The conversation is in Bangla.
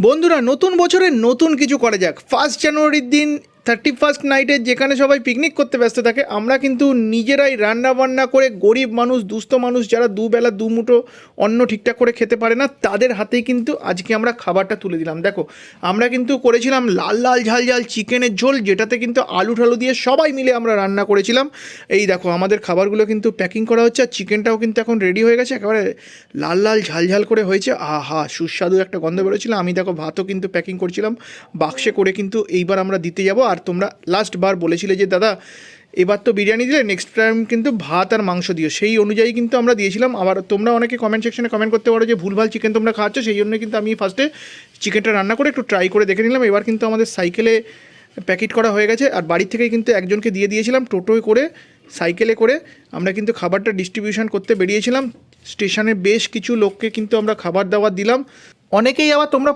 বন্ধুরা, নতুন বছরে নতুন কিছু করা যাক। 1 জানুয়ারির দিন 31 নাইটে যেখানে সবাই পিকনিক করতে ব্যস্ত থাকে, আমরা কিন্তু নিজেরাই রান্না বান্না করে গরিব মানুষ, দুস্থ মানুষ যারা দুবেলা দুমুঠো অন্ন ঠিকঠাক করে খেতে পারে না, তাদের হাতেই কিন্তু আজকে আমরা খাবারটা তুলে দিলাম। দেখো, আমরা কিন্তু করেছিলাম লাল লাল ঝাল ঝাল চিকেনের ঝোল, যেটাতে কিন্তু আলু ঠালু দিয়ে সবাই মিলে আমরা রান্না করেছিলাম। এই দেখো, আমাদের খাবারগুলো কিন্তু প্যাকিং করা হচ্ছে, আর চিকেনটাও কিন্তু এখন রেডি হয়ে গেছে, একেবারে লাল লাল ঝাল ঝাল করে হয়েছে। আহা, সুস্বাদু একটা গন্ধ বেরোচ্ছিল। আমি দেখো ভাতও কিন্তু প্যাকিং করছিলাম বাক্সে করে, কিন্তু এইবার আমরা দিতে যাব। আর তোমরা লাস্ট বার বলেছিলে যে দাদা এবার তো বিরিয়ানি দিলে, নেক্সট টাইম কিন্তু ভাত আর মাংস দিও, সেই অনুযায়ী কিন্তু আমরা দিয়েছিলাম। আবার তোমরা অনেকে কমেন্ট সেকশনে কমেন্ট করতে পারো যে ভুলভাল চিকেন তোমরা খাচ্ছ, সেই জন্য কিন্তু আমি ফার্স্টে চিকেনটা রান্না করে একটু ট্রাই করে দেখে নিলাম। এবার কিন্তু আমাদের সাইকেলে প্যাকেট করা হয়ে গেছে, আর বাড়ির থেকেই কিন্তু একজনকে দিয়ে দিয়েছিলাম টোটোয় করে, সাইকেলে করে আমরা কিন্তু খাবারটা ডিস্ট্রিবিউশন করতে বেরিয়েছিলাম। স্টেশনে বেশ কিছু লোককে কিন্তু আমরা খাবার দাবার দিলাম। অনেকেই আবার তোমরা